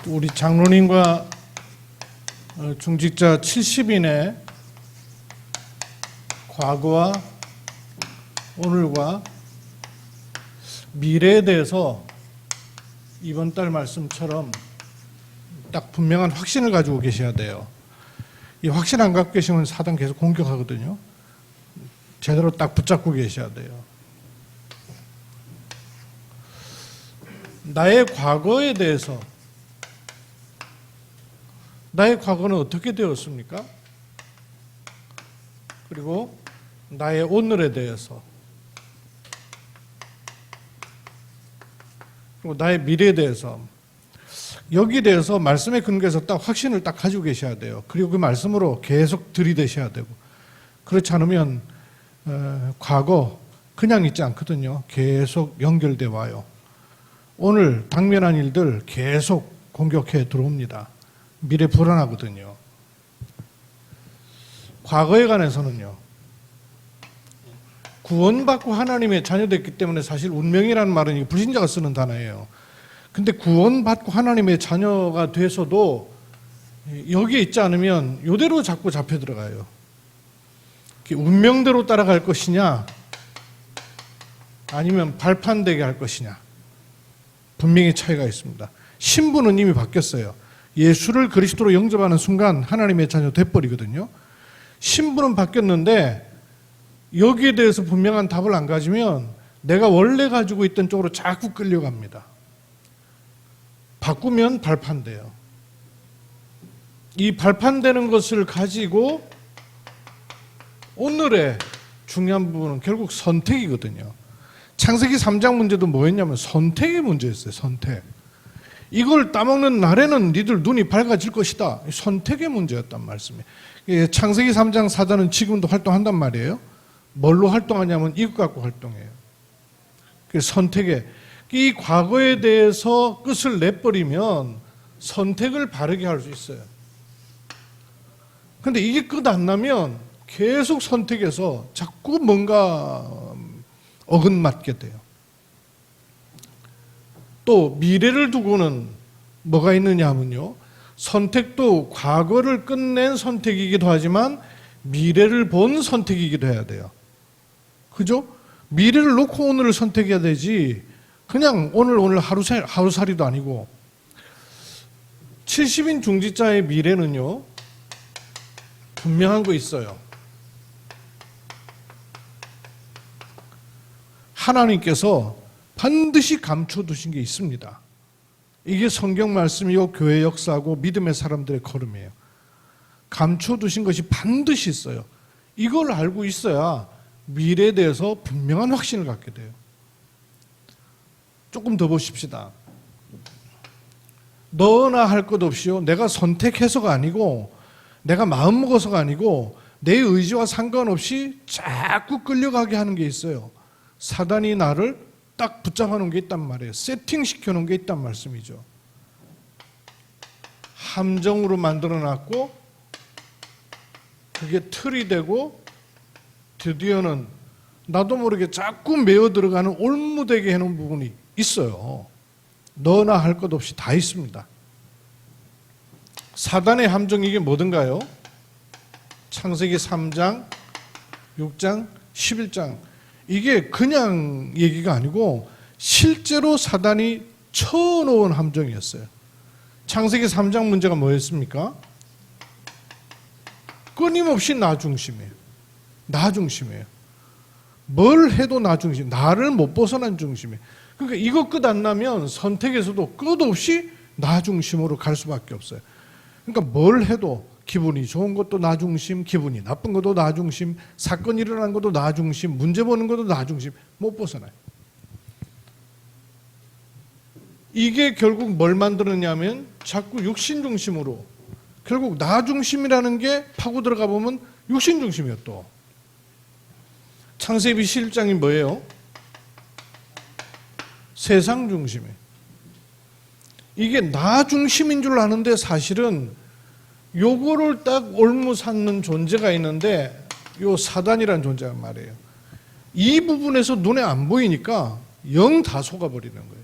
우리 장로님과 중직자 70인의 과거와 오늘과 미래에 대해서 이번 달 말씀처럼 딱 분명한 확신을 가지고 계셔야 돼요. 이 확신 안 갖고 계시면 사단 계속 공격하거든요. 제대로 딱 붙잡고 계셔야 돼요. 나의 과거에 대해서, 나의 과거는 어떻게 되었습니까? 그리고 나의 오늘에 대해서, 그리고 나의 미래에 대해서, 여기에 대해서 말씀에 근거해서 딱 확신을 딱 가지고 계셔야 돼요. 그리고 그 말씀으로 계속 들이대셔야 되고, 그렇지 않으면 과거 그냥 있지 않거든요. 계속 연결돼 와요. 오늘 당면한 일들 계속 공격해 들어옵니다. 미래 불안하거든요. 과거에 관해서는요, 구원받고 하나님의 자녀됐기 때문에 사실 운명이라는 말은 불신자가 쓰는 단어예요. 근데 구원받고 하나님의 자녀가 돼서도 여기에 있지 않으면 이대로 자꾸 잡혀 들어가요. 운명대로 따라갈 것이냐 아니면 발판되게 할 것이냐, 분명히 차이가 있습니다. 신분은 이미 바뀌었어요. 예수를 그리스도로 영접하는 순간 하나님의 자녀 돼버리거든요. 신분은 바뀌었는데 여기에 대해서 분명한 답을 안 가지면 내가 원래 가지고 있던 쪽으로 자꾸 끌려갑니다. 바꾸면 발판돼요. 이 발판되는 것을 가지고 오늘의 중요한 부분은 결국 선택이거든요. 창세기 3장 문제도 뭐였냐면 선택의 문제였어요. 선택. 이걸 따먹는 날에는 니들 눈이 밝아질 것이다. 선택의 문제였단 말씀이에요. 창세기 3장 사단은 지금도 활동한단 말이에요. 뭘로 활동하냐면 이것 갖고 활동해요. 선택에, 이 과거에 대해서 끝을 내버리면 선택을 바르게 할 수 있어요. 그런데 이게 끝 안 나면 계속 선택해서 자꾸 뭔가 어긋맞게 돼요. 또 미래를 두고는 뭐가 있느냐 하면요, 선택도 과거를 끝낸 선택이기도 하지만 미래를 본 선택이기도 해야 돼요. 그죠? 미래를 놓고 오늘을 선택해야 되지 그냥 오늘 하루살이도 아니고. 70인 중직자의 미래는요 분명한 거 있어요. 하나님께서 반드시 감춰두신 게 있습니다. 이게 성경 말씀이고 교회 역사고 믿음의 사람들의 걸음이에요. 감춰두신 것이 반드시 있어요. 이걸 알고 있어야 미래에 대해서 분명한 확신을 갖게 돼요. 조금 더 보십시다. 너나 할 것 없이요, 내가 선택해서가 아니고 내가 마음먹어서가 아니고 내 의지와 상관없이 자꾸 끌려가게 하는 게 있어요. 사단이 나를 딱 붙잡아 놓은 게 있단 말이에요. 세팅시켜 놓은 게 있단 말씀이죠. 함정으로 만들어 놨고 그게 틀이 되고 드디어는 나도 모르게 자꾸 메어 들어가는 올무되게 해놓은 부분이 있어요. 너나 할 것 없이 다 있습니다. 사단의 함정이 이게 뭐든가요? 창세기 3장, 6장, 11장, 이게 그냥 얘기가 아니고 실제로 사단이 쳐놓은 함정이었어요. 창세기 3장 문제가 뭐였습니까? 끊임없이 나 중심이에요. 나 중심이에요. 뭘 해도 나 중심, 나를 못 벗어난 중심이에요. 그러니까 이거 끝 안 나면 선택에서도 끝없이 나 중심으로 갈 수밖에 없어요. 그러니까 뭘 해도 기분이 좋은 것도 나 중심, 기분이 나쁜 것도 나 중심, 사건 일어난 것도 나 중심, 문제 보는 것도 나 중심, 못 벗어나요. 이게 결국 뭘 만드느냐면 자꾸 육신 중심으로, 결국 나 중심이라는 게 파고 들어가 보면 육신 중심이에요. 또 창세기 11장이 뭐예요? 세상 중심이에요. 이게 나 중심인 줄 아는데 사실은 요거를 딱 올무삼는 존재가 있는데 요 사단이라는 존재가 말이에요. 이 부분에서 눈에 안 보이니까 영 다 속아버리는 거예요.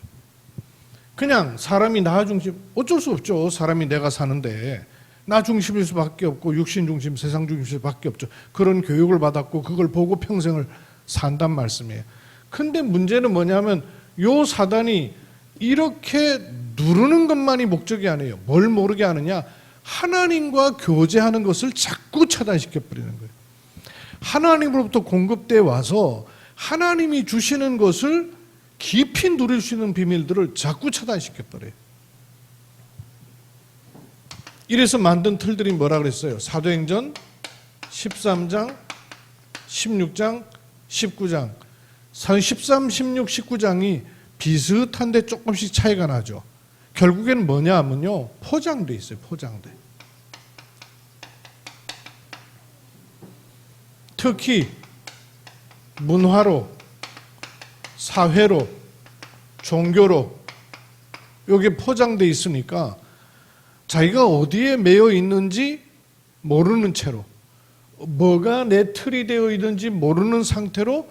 그냥 사람이 나 중심, 어쩔 수 없죠. 사람이 내가 사는데 나 중심일 수밖에 없고 육신 중심, 세상 중심일 수밖에 없죠. 그런 교육을 받았고 그걸 보고 평생을 산단 말씀이에요. 근데 문제는 뭐냐면 요 사단이 이렇게 누르는 것만이 목적이 아니에요. 뭘 모르게 하느냐? 하나님과 교제하는 것을 자꾸 차단시켜 버리는 거예요. 하나님으로부터 공급돼 와서 하나님이 주시는 것을 깊이 누릴 수 있는 비밀들을 자꾸 차단시켜 버려요. 이래서 만든 틀들이 뭐라 그랬어요? 사도행전 13장, 16장, 19장. 13, 16, 19장이 비슷한데 조금씩 차이가 나죠. 결국에는 뭐냐 하면요, 포장돼 있어요. 포장돼. 특히 문화로, 사회로, 종교로 이게 포장돼 있으니까 자기가 어디에 매여 있는지 모르는 채로, 뭐가 내 틀이 되어 있는지 모르는 상태로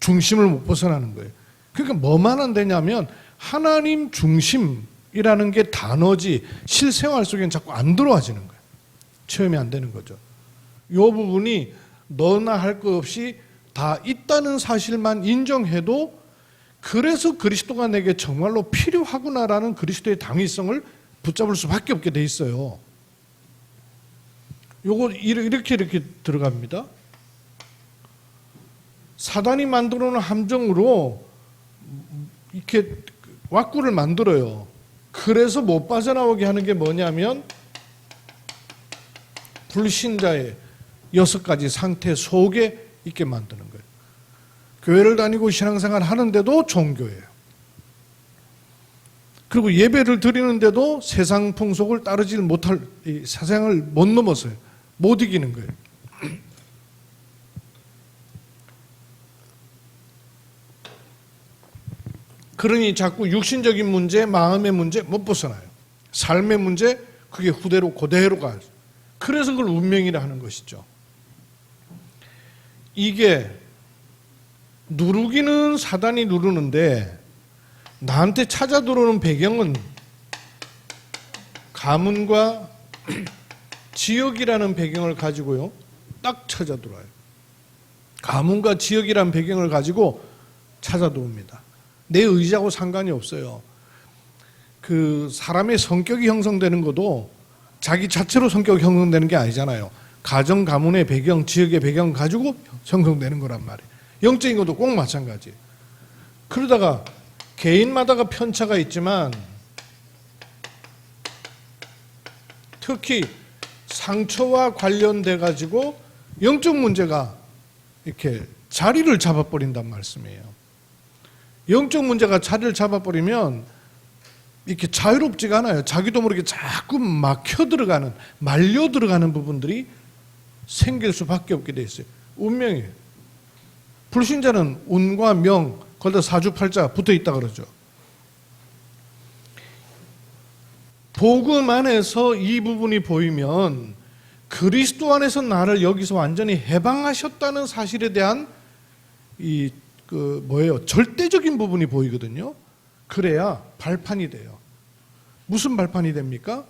중심을 못 벗어나는 거예요. 그러니까 뭐만 안 되냐면 하나님 중심이라는 게 단어지 실생활 속에는 자꾸 안 들어와지는 거예요. 체험이 안 되는 거죠. 이 부분이 너나 할 것 없이 다 있다는 사실만 인정해도 그래서 그리스도가 내게 정말로 필요하구나라는 그리스도의 당위성을 붙잡을 수밖에 없게 돼 있어요. 요거 이렇게 들어갑니다. 사단이 만들어 놓은 함정으로 이렇게 왁구를 만들어요. 그래서 못 빠져나오게 하는 게 뭐냐면 불신자의 6가지 상태 속에 있게 만드는 거예요. 교회를 다니고 신앙생활 하는데도 종교예요. 그리고 예배를 드리는데도 세상 풍속을 따르지 못할, 세상을 못 넘어서요. 못 이기는 거예요. 그러니 자꾸 육신적인 문제, 마음의 문제 못 벗어나요. 삶의 문제, 그게 그대로 가요. 그래서 그걸 운명이라 하는 것이죠. 이게 누르기는 사단이 누르는데 나한테 찾아 들어오는 배경은 가문과 지역이라는 배경을 가지고요. 딱 찾아 들어와요. 가문과 지역이라는 배경을 가지고 찾아 들어옵니다. 내 의지하고 상관이 없어요. 그 사람의 성격이 형성되는 것도 자기 자체로 성격이 형성되는 게 아니잖아요. 가정, 가문의 배경, 지역의 배경 가지고 형성되는 거란 말이에요. 영적인 것도 꼭 마찬가지예요. 그러다가 개인마다가 편차가 있지만 특히 상처와 관련돼 가지고 영적 문제가 이렇게 자리를 잡아버린단 말씀이에요. 영적 문제가 자리를 잡아버리면 이렇게 자유롭지가 않아요. 자기도 모르게 자꾸 막혀 들어가는, 말려 들어가는 부분들이 생길 수밖에 없게 돼 있어요. 운명이에요. 불신자는 운과 명, 거기다 사주팔자 붙어 있다 그러죠. 복음 안에서 이 부분이 보이면 그리스도 안에서 나를 여기서 완전히 해방하셨다는 사실에 대한 절대적인 부분이 보이거든요. 그래야 발판이 돼요. 무슨 발판이 됩니까?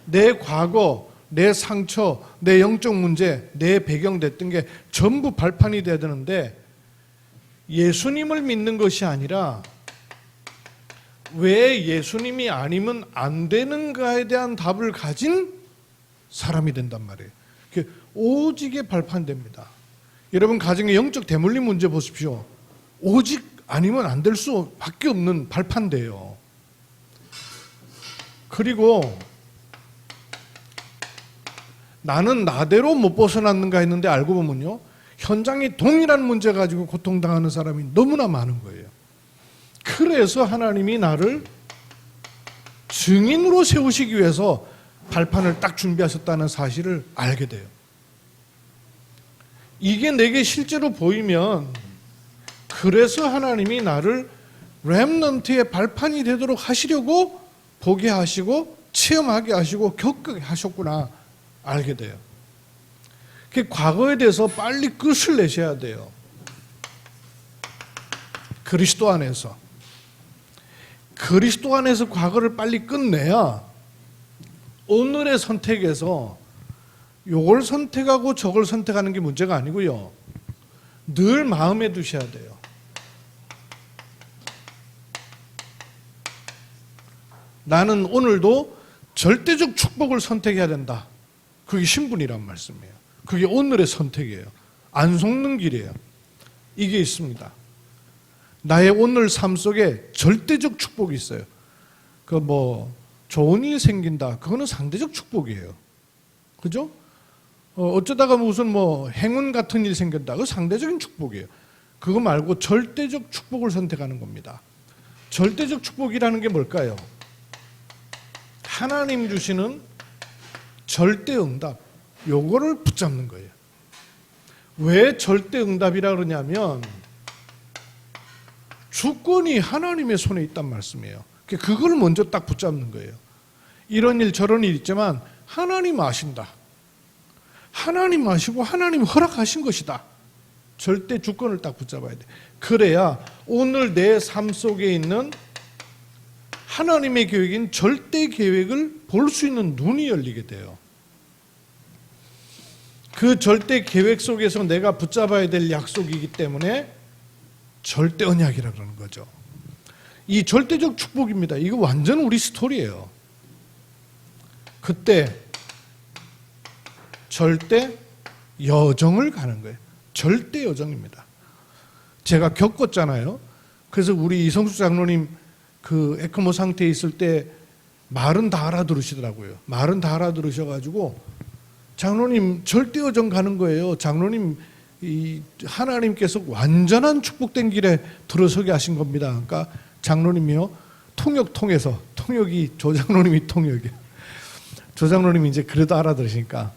내 과거, 내 상처, 내 영적 문제, 내 배경 됐던 게 전부 발판이 돼야 되는데 예수님을 믿는 것이 아니라 왜 예수님이 아니면 안 되는가에 대한 답을 가진 사람이 된단 말이에요. 오직에 발판됩니다. 여러분 가정의 영적 대물림 문제 보십시오. 오직 아니면 안 될 수밖에 없는 발판돼요. 그리고 나는 나대로 못 벗어났는가 했는데 알고 보면요, 현장에 동일한 문제 가지고 고통당하는 사람이 너무나 많은 거예요. 그래서 하나님이 나를 증인으로 세우시기 위해서 발판을 딱 준비하셨다는 사실을 알게 돼요. 이게 내게 실제로 보이면 그래서 하나님이 나를 렘넌트의 발판이 되도록 하시려고 보게 하시고 체험하게 하시고 겪게 하셨구나 알게 돼요. 그 과거에 대해서 빨리 끝을 내셔야 돼요. 그리스도 안에서. 그리스도 안에서 과거를 빨리 끝내야 오늘의 선택에서 요걸 선택하고 저걸 선택하는 게 문제가 아니고요. 늘 마음에 두셔야 돼요. 나는 오늘도 절대적 축복을 선택해야 된다. 그게 신분이란 말씀이에요. 그게 오늘의 선택이에요. 안 속는 길이에요. 이게 있습니다. 나의 오늘 삶 속에 절대적 축복이 있어요. 좋은 일 생긴다. 그거는 상대적 축복이에요. 그죠? 어쩌다가 무슨 행운 같은 일 생긴다. 그거 상대적인 축복이에요. 그거 말고 절대적 축복을 선택하는 겁니다. 절대적 축복이라는 게 뭘까요? 하나님 주시는 절대 응답. 요거를 붙잡는 거예요. 왜 절대 응답이라 그러냐면 주권이 하나님의 손에 있단 말씀이에요. 그걸 먼저 딱 붙잡는 거예요. 이런 일 저런 일 있지만 하나님 아신다. 하나님 아시고 하나님 허락하신 것이다. 절대 주권을 딱 붙잡아야 돼. 그래야 오늘 내 삶 속에 있는 하나님의 계획인 절대 계획을 볼 수 있는 눈이 열리게 돼요. 그 절대 계획 속에서 내가 붙잡아야 될 약속이기 때문에 절대 언약이라 그러는 거죠. 이 절대적 축복입니다. 이거 완전 우리 스토리예요. 그때 절대 여정을 가는 거예요. 절대 여정입니다. 제가 겪었잖아요. 그래서 우리 이성수 장로님 그 에크모 상태에 있을 때 말은 다 알아들으시더라고요. 말은 다 알아들으셔가지고 장로님 절대 여정 가는 거예요. 장로님 하나님께서 완전한 축복된 길에 들어서게 하신 겁니다. 그러니까 장로님이요 통역 통해서 통역이 조장로님이 통역이에요. 조장로님이 이제 그래도 알아들으시니까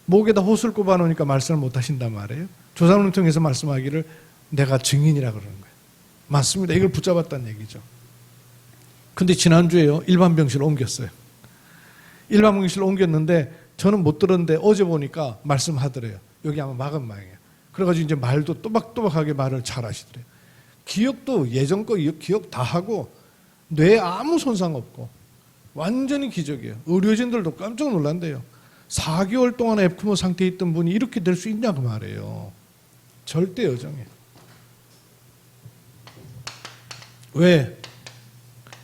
목에다 호수를 꼽아 놓으니까 말씀을 못 하신단 말이에요. 조장로님 통해서 말씀하기를 내가 증인이라 그러는 거예요. 맞습니다. 이걸 붙잡았다는 얘기죠. 근데 지난주에요 일반 병실을 옮겼어요. 일반 병실을 옮겼는데 저는 못 들었는데 어제 보니까 말씀하더래요. 여기 아마 마감망이에요. 그래가지고 이제 말도 또박또박하게 말을 잘 하시더래요. 기억도 예전 거 기억 다 하고 뇌에 아무 손상 없고 완전히 기적이에요. 의료진들도 깜짝 놀란대요. 4개월 동안 에크모 상태에 있던 분이 이렇게 될 수 있냐고 말해요. 절대 여정이에요. 왜?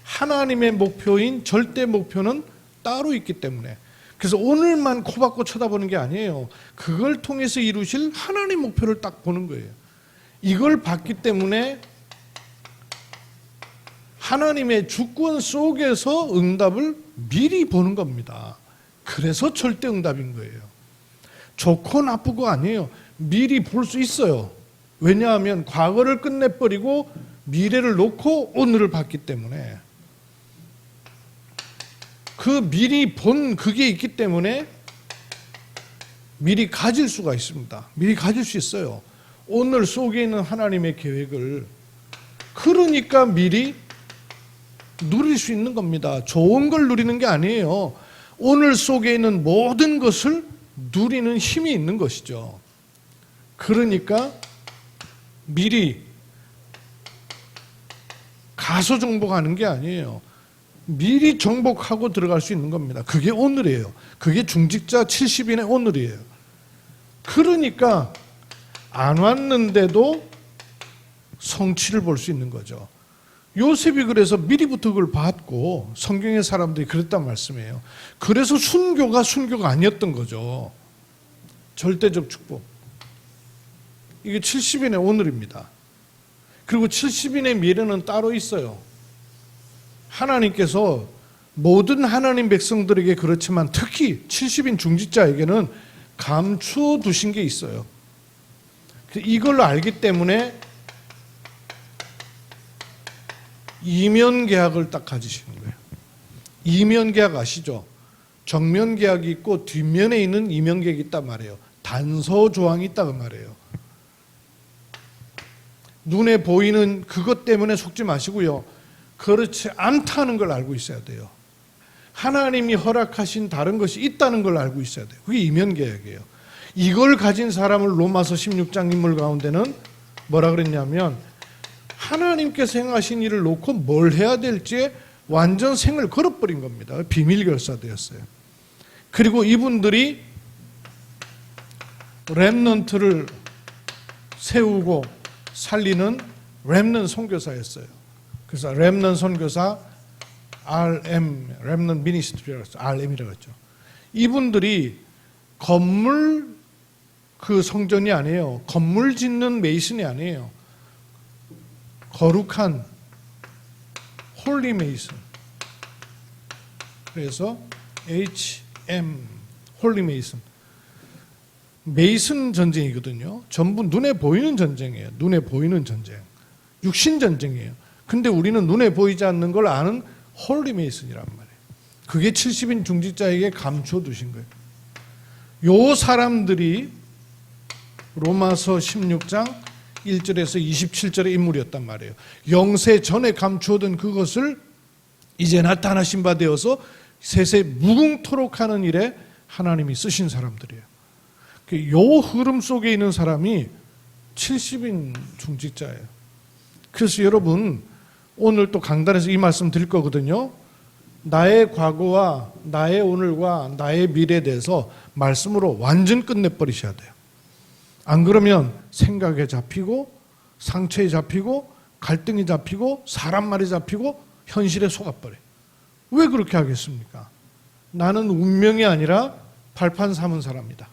하나님의 목표인 절대 목표는 따로 있기 때문에. 그래서 오늘만 코박고 쳐다보는 게 아니에요. 그걸 통해서 이루실 하나님 목표를 딱 보는 거예요. 이걸 봤기 때문에 하나님의 주권 속에서 응답을 미리 보는 겁니다. 그래서 절대 응답인 거예요. 좋고 나쁘고 아니에요. 미리 볼 수 있어요. 왜냐하면 과거를 끝내버리고 미래를 놓고 오늘을 봤기 때문에. 그 미리 본 그게 있기 때문에 미리 가질 수가 있습니다. 미리 가질 수 있어요. 오늘 속에 있는 하나님의 계획을. 그러니까 미리 누릴 수 있는 겁니다. 좋은 걸 누리는 게 아니에요. 오늘 속에 있는 모든 것을 누리는 힘이 있는 것이죠. 그러니까 미리 가서 정복하는 게 아니에요. 미리 정복하고 들어갈 수 있는 겁니다. 그게 오늘이에요. 그게 중직자 70인의 오늘이에요. 그러니까 안 왔는데도 성취를 볼 수 있는 거죠. 요셉이 그래서 미리부터 그걸 봤고 성경의 사람들이 그랬단 말씀이에요. 그래서 순교가 아니었던 거죠. 절대적 축복. 이게 70인의 오늘입니다. 그리고 70인의 미래는 따로 있어요. 하나님께서 모든 하나님 백성들에게 그렇지만 특히 70인 중직자에게는 감추어 두신 게 있어요. 이걸 알기 때문에 이면 계약을 딱 가지시는 거예요. 이면 계약 아시죠? 정면 계약이 있고 뒷면에 있는 이면 계약이 있단 말이에요. 단서 조항이 있다고 말이에요. 눈에 보이는 그것 때문에 속지 마시고요. 그렇지 않다는 걸 알고 있어야 돼요. 하나님이 허락하신 다른 것이 있다는 걸 알고 있어야 돼요. 그게 이면 계약이에요. 이걸 가진 사람을 로마서 16장 인물 가운데는 뭐라 그랬냐면 하나님께서 행하신 일을 놓고 뭘 해야 될지에 완전 생을 걸어버린 겁니다. 비밀결사되었어요. 그리고 이분들이 렘넌트를 세우고 살리는 렘넌 선교사였어요. 그래서 렘넌 선교사 RM, 렘넌 미니스트리라고 했어요. RM이라고 했죠. 이분들이 건물 그 성전이 아니에요. 건물 짓는 메이슨이 아니에요. 거룩한 홀리 메이슨. 그래서 HM 홀리 메이슨. 메이슨 전쟁이거든요. 전부 눈에 보이는 전쟁이에요. 눈에 보이는 전쟁. 육신 전쟁이에요. 근데 우리는 눈에 보이지 않는 걸 아는 홀리 메이슨이란 말이에요. 그게 70인 중직자에게 감춰 두신 거예요. 요 사람들이 로마서 16장 1절에서 27절의 인물이었단 말이에요. 영세 전에 감추어둔 그것을 이제 나타나신 바 되어서 세세 무궁토록 하는 일에 하나님이 쓰신 사람들이에요. 요 흐름 속에 있는 사람이 70인 중직자예요. 그래서 여러분 오늘 또 강단에서 이 말씀 드릴 거거든요. 나의 과거와 나의 오늘과 나의 미래에 대해서 말씀으로 완전 끝내버리셔야 돼요. 안 그러면 생각에 잡히고 상처에 잡히고 갈등이 잡히고 사람 말이 잡히고 현실에 속아버려요. 왜 그렇게 하겠습니까? 나는 운명이 아니라 발판 삼은 사람이다.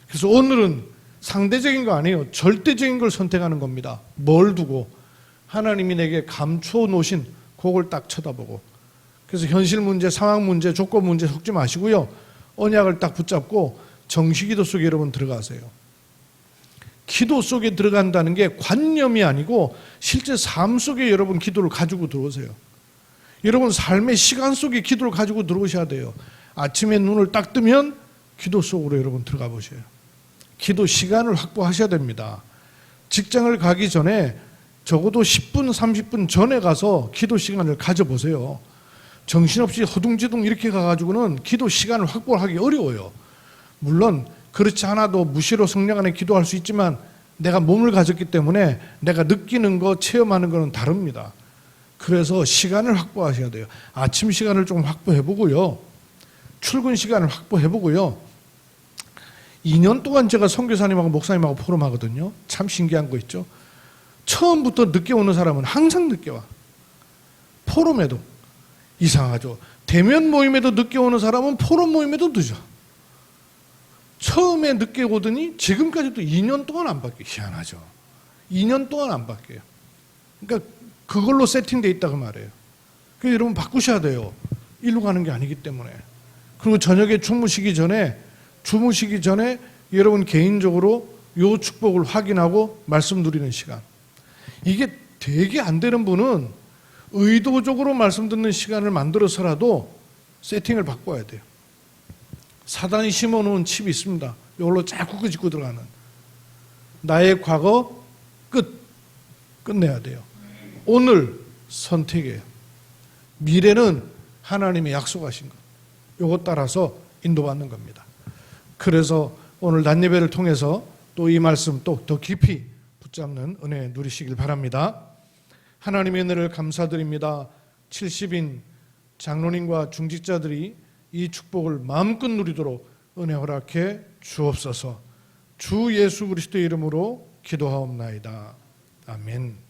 그래서 오늘은 상대적인 거 아니에요. 절대적인 걸 선택하는 겁니다. 뭘 두고? 하나님이 내게 감춰 놓으신 그걸 딱 쳐다보고. 그래서 현실 문제, 상황 문제, 조건 문제 속지 마시고요. 언약을 딱 붙잡고 정시기도 속에 여러분 들어가세요. 기도 속에 들어간다는 게 관념이 아니고 실제 삶 속에 여러분 기도를 가지고 들어오세요. 여러분 삶의 시간 속에 기도를 가지고 들어오셔야 돼요. 아침에 눈을 딱 뜨면 기도 속으로 여러분 들어가 보세요. 기도 시간을 확보하셔야 됩니다. 직장을 가기 전에 적어도 10분, 30분 전에 가서 기도 시간을 가져보세요. 정신없이 허둥지둥 이렇게 가가지고는 기도 시간을 확보하기 어려워요. 물론 그렇지 않아도 무시로 성령 안에 기도할 수 있지만 내가 몸을 가졌기 때문에 내가 느끼는 거, 체험하는 거는 다릅니다. 그래서 시간을 확보하셔야 돼요. 아침 시간을 좀 확보해보고요. 출근 시간을 확보해보고요. 2년 동안 제가 선교사님하고 목사님하고 포럼하거든요. 참 신기한 거 있죠. 처음부터 늦게 오는 사람은 항상 늦게 와. 포럼에도 이상하죠. 대면 모임에도 늦게 오는 사람은 포럼 모임에도 늦어. 처음에 늦게 오더니 지금까지도 2년 동안 안 바뀌어요. 희한하죠. 2년 동안 안 바뀌어요. 그러니까 그걸로 세팅되어 있다고 말해요. 그래서 여러분 바꾸셔야 돼요. 일로 가는 게 아니기 때문에. 그리고 저녁에 주무시기 전에 여러분 개인적으로 요 축복을 확인하고 말씀 누리는 시간. 이게 되게 안 되는 분은 의도적으로 말씀 듣는 시간을 만들어서라도 세팅을 바꿔야 돼요. 사단이 심어놓은 칩이 있습니다. 이걸로 자꾸 끄집고 들어가는. 나의 과거 끝내야 돼요. 오늘 선택이에요. 미래는 하나님이 약속하신 것. 요거 따라서 인도받는 겁니다. 그래서 오늘 낮 예배를 통해서 또 이 말씀 또 더 깊이 붙잡는 은혜 누리시길 바랍니다. 하나님의 은혜를 감사드립니다. 70인 장로님과 중직자들이 이 축복을 마음껏 누리도록 은혜 허락해 주옵소서. 주 예수 그리스도의 이름으로 기도하옵나이다. 아멘.